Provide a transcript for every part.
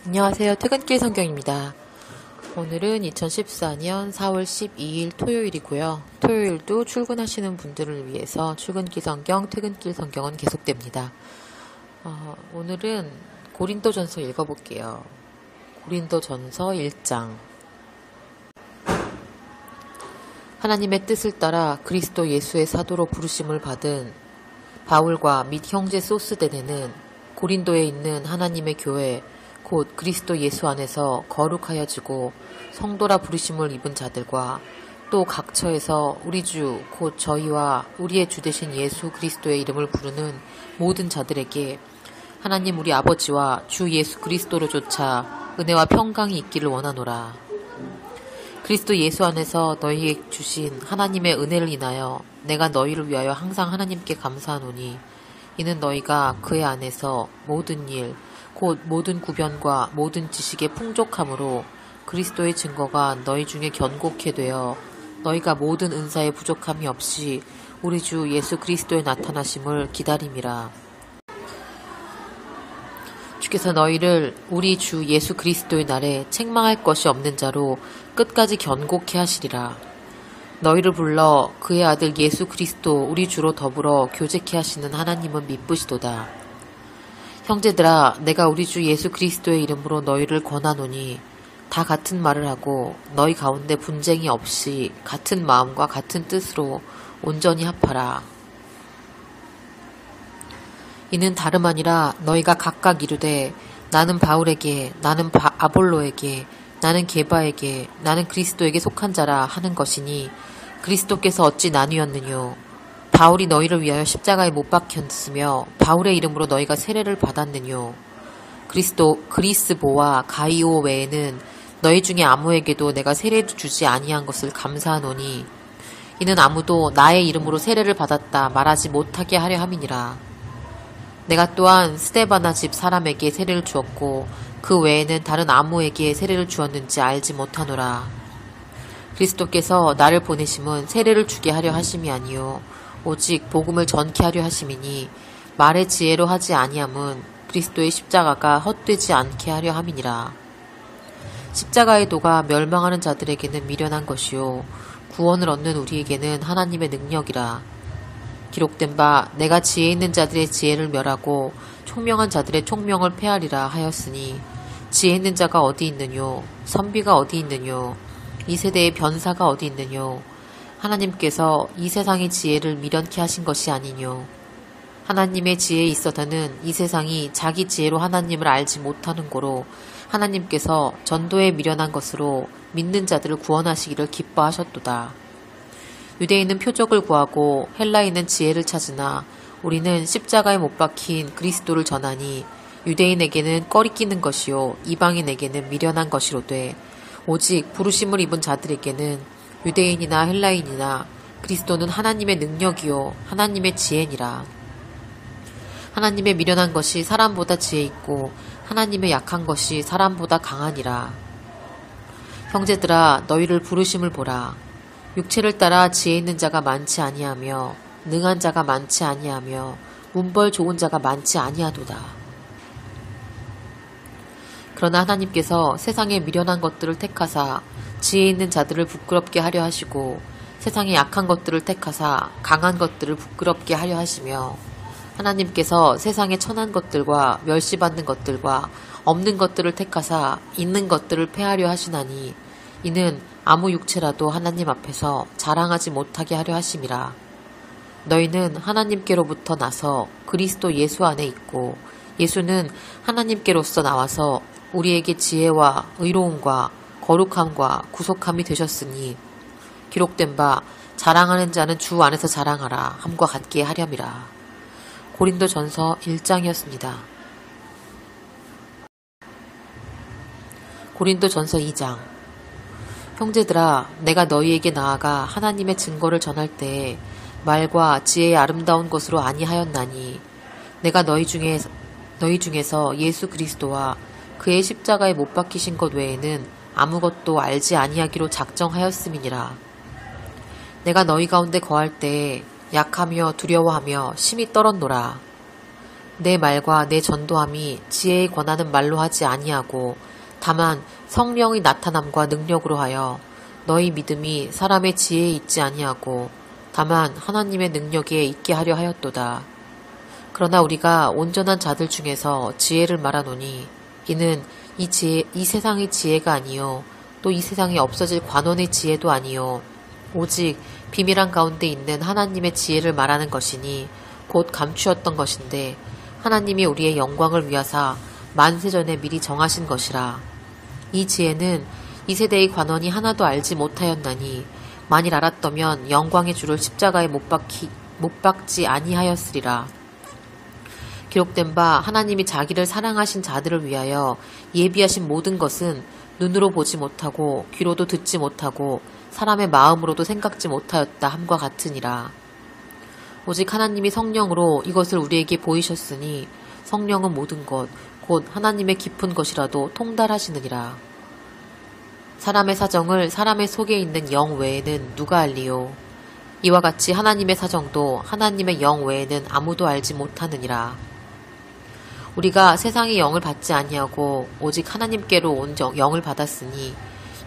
안녕하세요. 퇴근길 성경입니다. 오늘은 2014년 4월 12일 토요일이고요. 토요일도 출근하시는 분들을 위해서 출근길 성경, 퇴근길 성경은 계속됩니다. 오늘은 고린도전서 읽어볼게요. 고린도전서 1장. 하나님의 뜻을 따라 그리스도 예수의 사도로 부르심을 받은 바울과 및 형제 소스데네는 고린도에 있는 하나님의 교회 곧 그리스도 예수 안에서 거룩하여지고 성도라 부르심을 입은 자들과 또 각처에서 우리 주 곧 저희와 우리의 주 되신 예수 그리스도의 이름을 부르는 모든 자들에게 하나님 우리 아버지와 주 예수 그리스도로조차 은혜와 평강이 있기를 원하노라. 그리스도 예수 안에서 너희에게 주신 하나님의 은혜를 인하여 내가 너희를 위하여 항상 하나님께 감사하노니 이는 너희가 그의 안에서 모든 일 곧 모든 구변과 모든 지식의 풍족함으로 그리스도의 증거가 너희 중에 견고케 되어 너희가 모든 은사에 부족함이 없이 우리 주 예수 그리스도의 나타나심을 기다림이라. 주께서 너희를 우리 주 예수 그리스도의 날에 책망할 것이 없는 자로 끝까지 견고케 하시리라. 너희를 불러 그의 아들 예수 그리스도 우리 주로 더불어 교제케 하시는 하나님은 미쁘시도다. 형제들아, 내가 우리 주 예수 그리스도의 이름으로 너희를 권하노니 다 같은 말을 하고 너희 가운데 분쟁이 없이 같은 마음과 같은 뜻으로 온전히 합하라. 이는 다름 아니라 너희가 각각 이르되 나는 바울에게, 나는 아볼로에게, 나는 게바에게, 나는 그리스도에게 속한 자라 하는 것이니 그리스도께서 어찌 나뉘었느뇨. 바울이 너희를 위하여 십자가에 못 박혔으며 바울의 이름으로 너희가 세례를 받았느뇨. 그리스보와 가이오 외에는 너희 중에 아무에게도 내가 세례 주지 아니한 것을 감사하노니 이는 아무도 나의 이름으로 세례를 받았다 말하지 못하게 하려 함이니라. 내가 또한 스데바나 집 사람에게 세례를 주었고 그 외에는 다른 아무에게 세례를 주었는지 알지 못하노라. 그리스도께서 나를 보내심은 세례를 주게 하려 하심이 아니요 오직 복음을 전케 하려 하심이니 말의 지혜로 하지 아니함은 그리스도의 십자가가 헛되지 않게 하려 함이니라. 십자가의 도가 멸망하는 자들에게는 미련한 것이요 구원을 얻는 우리에게는 하나님의 능력이라. 기록된 바 내가 지혜 있는 자들의 지혜를 멸하고 총명한 자들의 총명을 폐하리라 하였으니 지혜 있는 자가 어디 있느뇨 선비가 어디 있느뇨 이 세대의 변사가 어디 있느뇨 하나님께서 이 세상의 지혜를 미련케 하신 것이 아니뇨. 하나님의 지혜에 있어서는 이 세상이 자기 지혜로 하나님을 알지 못하는 고로 하나님께서 전도에 미련한 것으로 믿는 자들을 구원하시기를 기뻐하셨도다. 유대인은 표적을 구하고 헬라인은 지혜를 찾으나 우리는 십자가에 못 박힌 그리스도를 전하니 유대인에게는 꺼리끼는 것이요 이방인에게는 미련한 것이로되 오직 부르심을 입은 자들에게는 유대인이나 헬라인이나 그리스도는 하나님의 능력이요 하나님의 지혜니라. 하나님의 미련한 것이 사람보다 지혜 있고 하나님의 약한 것이 사람보다 강하니라. 형제들아, 너희를 부르심을 보라. 육체를 따라 지혜 있는 자가 많지 아니하며 능한 자가 많지 아니하며 문벌 좋은 자가 많지 아니하도다. 그러나 하나님께서 세상에 미련한 것들을 택하사 지혜 있는 자들을 부끄럽게 하려 하시고 세상에 약한 것들을 택하사 강한 것들을 부끄럽게 하려 하시며 하나님께서 세상에 천한 것들과 멸시받는 것들과 없는 것들을 택하사 있는 것들을 폐하려 하시나니 이는 아무 육체라도 하나님 앞에서 자랑하지 못하게 하려 하심이라. 너희는 하나님께로부터 나서 그리스도 예수 안에 있고 예수는 하나님께로서 나와서 우리에게 지혜와 의로움과 거룩함과 구속함이 되셨으니 기록된 바 자랑하는 자는 주 안에서 자랑하라 함과 같게 하렴이라. 고린도전서 1장이었습니다. 고린도전서 2장. 형제들아, 내가 너희에게 나아가 하나님의 증거를 전할 때에 말과 지혜의 아름다운 것으로 아니하였나니 내가 너희 중에서 예수 그리스도와 그의 십자가에 못 박히신 것 외에는 아무것도 알지 아니하기로 작정하였음이니라. 내가 너희 가운데 거할 때에 약하며 두려워하며 심히 떨었노라. 내 말과 내 전도함이 지혜에 권하는 말로 하지 아니하고 다만 성령의 나타남과 능력으로 하여 너희 믿음이 사람의 지혜에 있지 아니하고 다만 하나님의 능력에 있게 하려 하였도다. 그러나 우리가 온전한 자들 중에서 지혜를 말하노니 이는 이 세상의 지혜가 아니요 또 이 세상에 없어질 관원의 지혜도 아니요 오직 비밀한 가운데 있는 하나님의 지혜를 말하는 것이니 곧 감추었던 것인데 하나님이 우리의 영광을 위하사 만세전에 미리 정하신 것이라. 이 지혜는 이 세대의 관원이 하나도 알지 못하였나니 만일 알았더면 영광의 주를 십자가에 못 박지 아니하였으리라. 기록된 바 하나님이 자기를 사랑하신 자들을 위하여 예비하신 모든 것은 눈으로 보지 못하고 귀로도 듣지 못하고 사람의 마음으로도 생각지 못하였다 함과 같으니라. 오직 하나님이 성령으로 이것을 우리에게 보이셨으니 성령은 모든 것 곧 하나님의 깊은 것이라도 통달하시느니라. 사람의 사정을 사람의 속에 있는 영 외에는 누가 알리요? 이와 같이 하나님의 사정도 하나님의 영 외에는 아무도 알지 못하느니라. 우리가 세상의 영을 받지 아니하고 오직 하나님께로 온 영을 받았으니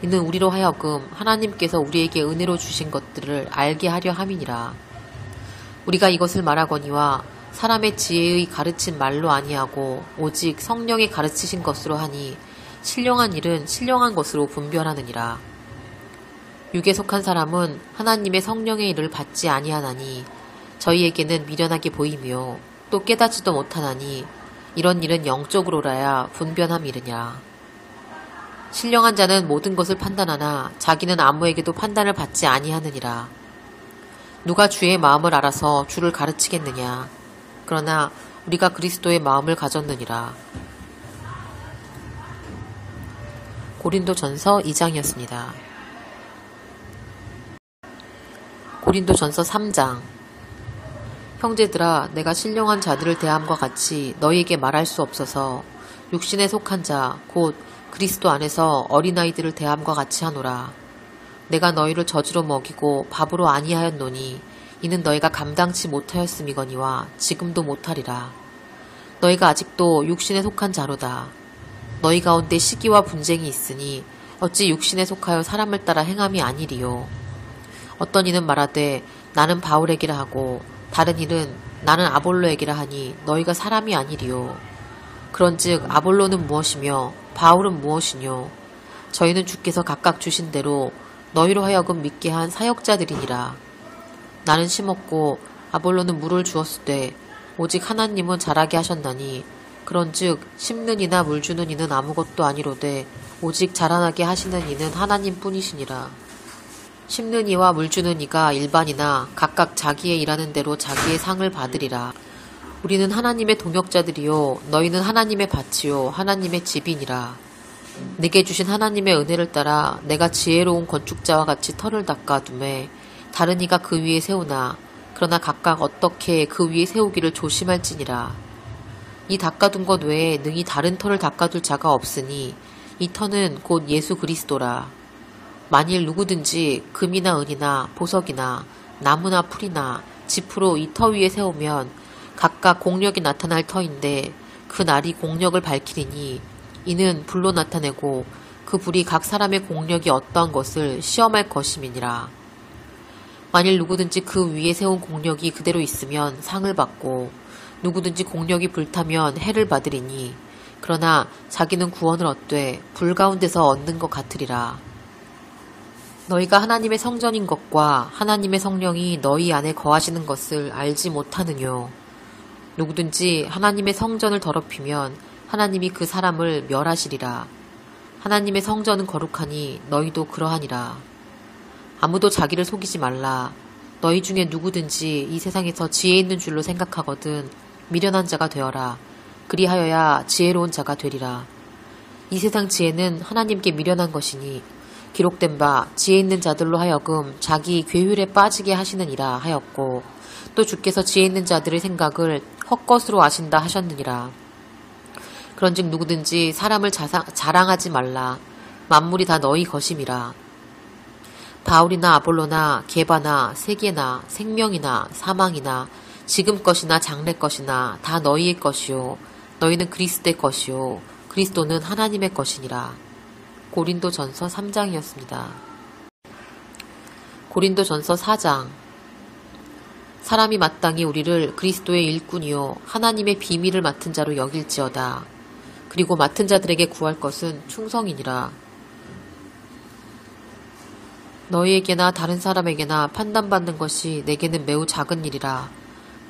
이는 우리로 하여금 하나님께서 우리에게 은혜로 주신 것들을 알게 하려 함이니라. 우리가 이것을 말하거니와 사람의 지혜의 가르친 말로 아니하고 오직 성령이 가르치신 것으로 하니 신령한 일은 신령한 것으로 분별하느니라. 육에 속한 사람은 하나님의 성령의 일을 받지 아니하나니 저희에게는 미련하게 보이며 또 깨닫지도 못하나니 이런 일은 영적으로라야 분별함이르냐. 신령한 자는 모든 것을 판단하나 자기는 아무에게도 판단을 받지 아니하느니라. 누가 주의 마음을 알아서 주를 가르치겠느냐. 그러나 우리가 그리스도의 마음을 가졌느니라. 고린도전서 2장이었습니다. 고린도전서 3장. 형제들아, 내가 신령한 자들을 대함과 같이 너희에게 말할 수 없어서 육신에 속한 자, 곧 그리스도 안에서 어린아이들을 대함과 같이 하노라. 내가 너희를 젖으로 먹이고 밥으로 아니하였노니 이는 너희가 감당치 못하였음이거니와 지금도 못하리라. 너희가 아직도 육신에 속한 자로다. 너희 가운데 시기와 분쟁이 있으니 어찌 육신에 속하여 사람을 따라 행함이 아니리요. 어떤 이는 말하되 나는 바울에게라 하고 다른 이는 나는 아볼로에게라 하니 너희가 사람이 아니리요. 그런즉 아볼로는 무엇이며 바울은 무엇이뇨. 저희는 주께서 각각 주신 대로 너희로 하여금 믿게 한 사역자들이니라. 나는 심었고 아볼로는 물을 주었으되 오직 하나님은 자라게 하셨나니 그런즉 심는 이나 물 주는 이는 아무것도 아니로되 오직 자라나게 하시는 이는 하나님뿐이시니라. 심는 이와 물 주는 이가 일반이나 각각 자기의 일하는 대로 자기의 상을 받으리라. 우리는 하나님의 동역자들이요 너희는 하나님의 밭이요 하나님의 집이니라. 내게 주신 하나님의 은혜를 따라 내가 지혜로운 건축자와 같이 터를 닦아두매 다른 이가 그 위에 세우나 그러나 각각 어떻게 그 위에 세우기를 조심할지니라. 이 닦아둔 것 외에 능히 다른 터를 닦아둘 자가 없으니 이 터는 곧 예수 그리스도라. 만일 누구든지 금이나 은이나 보석이나 나무나 풀이나 짚으로 이 터 위에 세우면 각각 공력이 나타날 터인데 그 날이 공력을 밝히리니 이는 불로 나타내고 그 불이 각 사람의 공력이 어떠한 것을 시험할 것임이니라. 만일 누구든지 그 위에 세운 공력이 그대로 있으면 상을 받고 누구든지 공력이 불타면 해를 받으리니 그러나 자기는 구원을 얻되 불 가운데서 얻는 것 같으리라. 너희가 하나님의 성전인 것과 하나님의 성령이 너희 안에 거하시는 것을 알지 못하느뇨. 누구든지 하나님의 성전을 더럽히면 하나님이 그 사람을 멸하시리라. 하나님의 성전은 거룩하니 너희도 그러하니라. 아무도 자기를 속이지 말라. 너희 중에 누구든지 이 세상에서 지혜 있는 줄로 생각하거든 미련한 자가 되어라. 그리하여야 지혜로운 자가 되리라. 이 세상 지혜는 하나님께 미련한 것이니 기록된 바 지혜 있는 자들로 하여금 자기 괴율에 빠지게 하시느니라 하였고 또 주께서 지혜 있는 자들의 생각을 헛것으로 아신다 하셨느니라. 그런즉 누구든지 사람을 자랑하지 말라. 만물이 다 너희 것임이라. 바울이나 아볼로나 게바나 세계나 생명이나 사망이나 지금 것이나 장래 것이나 다 너희의 것이요 너희는 그리스도의 것이요 그리스도는 하나님의 것이니라. 고린도전서 3장이었습니다. 고린도전서 4장. 사람이 마땅히 우리를 그리스도의 일꾼이요 하나님의 비밀을 맡은 자로 여길지어다. 그리고 맡은 자들에게 구할 것은 충성이니라. 너희에게나 다른 사람에게나 판단받는 것이 내게는 매우 작은 일이라.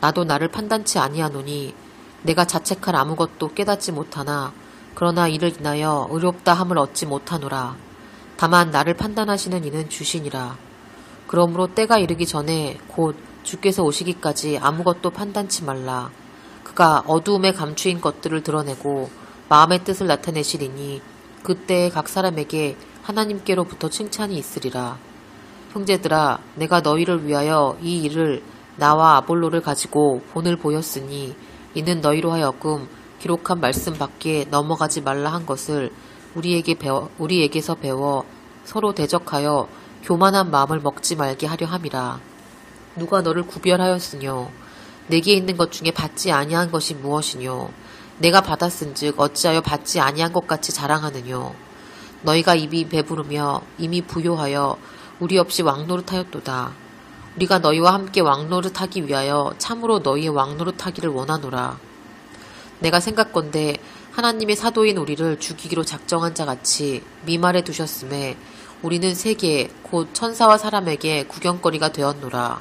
나도 나를 판단치 아니하노니 내가 자책할 아무것도 깨닫지 못하나 그러나 이를 인하여 의롭다 함을 얻지 못하노라. 다만 나를 판단하시는 이는 주시니라. 그러므로 때가 이르기 전에 곧 주께서 오시기까지 아무것도 판단치 말라. 그가 어두움에 감추인 것들을 드러내고 마음의 뜻을 나타내시리니 그때에 각 사람에게 하나님께로부터 칭찬이 있으리라. 형제들아, 내가 너희를 위하여 이 일을 나와 아볼로를 가지고 본을 보였으니 이는 너희로 하여금 기록한 말씀 밖에 넘어가지 말라 한 것을 우리에게서 배워 서로 대적하여 교만한 마음을 먹지 말게 하려 함이라. 누가 너를 구별하였으뇨? 내게 있는 것 중에 받지 아니한 것이 무엇이뇨? 내가 받았은즉 어찌하여 받지 아니한 것 같이 자랑하느뇨? 너희가 입이 배부르며 이미 부요하여 우리 없이 왕노릇하였도다. 우리가 너희와 함께 왕노릇하기 위하여 참으로 너희의 왕노릇하기를 원하노라. 내가 생각건대 하나님의 사도인 우리를 죽이기로 작정한 자같이 미말해 두셨음에 우리는 세계 곧 천사와 사람에게 구경거리가 되었노라.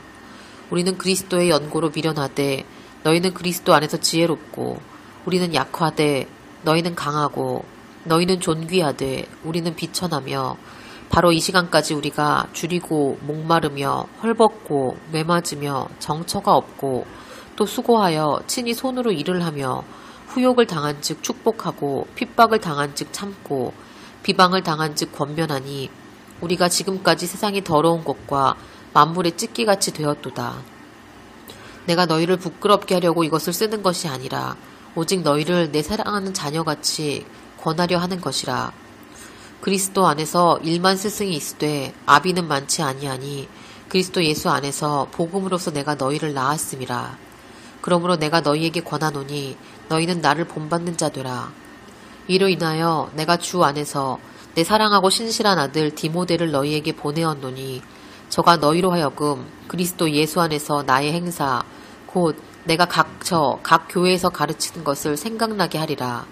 우리는 그리스도의 연고로 미련하되 너희는 그리스도 안에서 지혜롭고 우리는 약화되 너희는 강하고 너희는 존귀하되 우리는 비천하며 바로 이 시간까지 우리가 줄이고 목마르며 헐벗고 매맞으며 정처가 없고 또 수고하여 친히 손으로 일을 하며 후욕을 당한 즉 축복하고 핍박을 당한 즉 참고 비방을 당한 즉 권면하니 우리가 지금까지 세상이 더러운 것과 만물의 찢기같이 되었도다. 내가 너희를 부끄럽게 하려고 이것을 쓰는 것이 아니라 오직 너희를 내 사랑하는 자녀같이 권하려 하는 것이라. 그리스도 안에서 일만 스승이 있으되 아비는 많지 아니하니 그리스도 예수 안에서 복음으로서 내가 너희를 낳았음이라. 그러므로 내가 너희에게 권하노니 너희는 나를 본받는 자 되라. 이로 인하여 내가 주 안에서 내 사랑하고 신실한 아들 디모데를 너희에게 보내었노니 저가 너희로 하여금 그리스도 예수 안에서 나의 행사 곧 내가 각 교회에서 가르치는 것을 생각나게 하리라.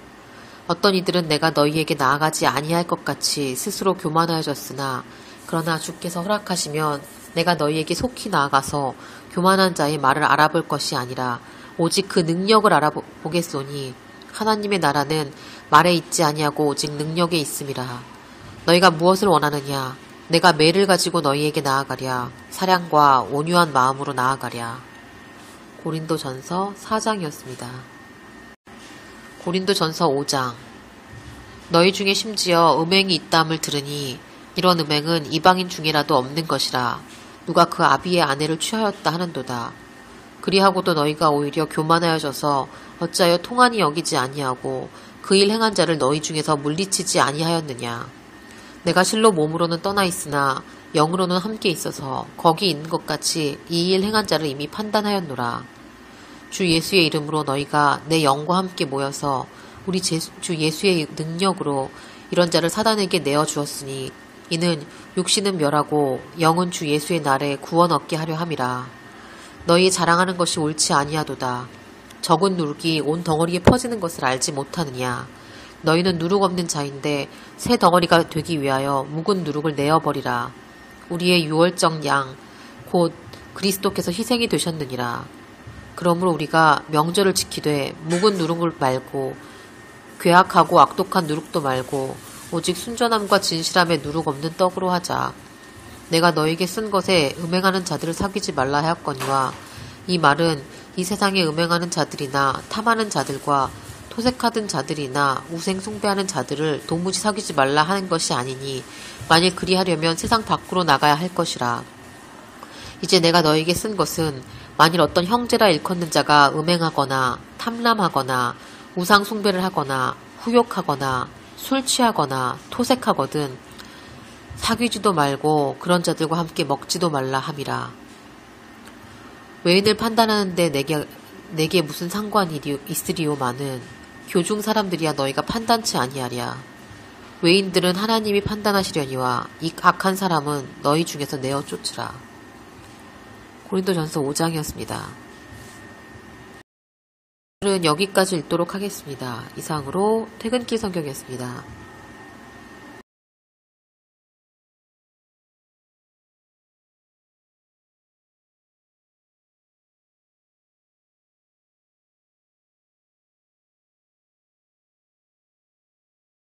어떤 이들은 내가 너희에게 나아가지 아니할 것 같이 스스로 교만하여졌으나 그러나 주께서 허락하시면 내가 너희에게 속히 나아가서 교만한 자의 말을 알아볼 것이 아니라 오직 그 능력을 알아보겠소니 하나님의 나라는 말에 있지 아니하고 오직 능력에 있음이라. 너희가 무엇을 원하느냐? 내가 매를 가지고 너희에게 나아가랴. 사랑과 온유한 마음으로 나아가랴. 고린도전서 4장이었습니다. 고린도전서 5장. 너희 중에 심지어 음행이 있다함을 들으니 이런 음행은 이방인 중에라도 없는 것이라. 누가 그 아비의 아내를 취하였다 하는도다. 그리하고도 너희가 오히려 교만하여져서 어찌하여 통한이 여기지 아니하고 그 일 행한 자를 너희 중에서 물리치지 아니하였느냐. 내가 실로 몸으로는 떠나 있으나 영으로는 함께 있어서 거기 있는 것 같이 이 일 행한 자를 이미 판단하였노라. 주 예수의 이름으로 너희가 내 영과 함께 모여서 우리 주 예수의 능력으로 이런 자를 사단에게 내어주었으니 이는 육신은 멸하고 영은 주 예수의 날에 구원 얻게 하려 함이라. 너희 자랑하는 것이 옳지 아니하도다. 적은 누룩이 온 덩어리에 퍼지는 것을 알지 못하느냐. 너희는 누룩 없는 자인데 새 덩어리가 되기 위하여 묵은 누룩을 내어버리라. 우리의 유월적 양 곧 그리스도께서 희생이 되셨느니라. 그러므로 우리가 명절을 지키되 묵은 누룩을 말고 괴악하고 악독한 누룩도 말고 오직 순전함과 진실함에 누룩 없는 떡으로 하자. 내가 너에게 쓴 것에 음행하는 자들을 사귀지 말라 하였거니와 이 말은 이 세상에 음행하는 자들이나 탐하는 자들과 토색하던 자들이나 우생 숭배하는 자들을 도무지 사귀지 말라 하는 것이 아니니 만일 그리하려면 세상 밖으로 나가야 할 것이라. 이제 내가 너에게 쓴 것은 만일 어떤 형제라 일컫는 자가 음행하거나 탐람하거나 우상 숭배를 하거나 후욕하거나 술 취하거나 토색하거든 사귀지도 말고 그런 자들과 함께 먹지도 말라 함이라. 외인을 판단하는데 내게 무슨 상관이 있으리오마는 교중 사람들이야 너희가 판단치 아니하랴. 외인들은 하나님이 판단하시려니와 이 악한 사람은 너희 중에서 내어 쫓으라. 고린도전서 5장이었습니다. 오늘은 여기까지 읽도록 하겠습니다. 이상으로 퇴근길 성경이었습니다.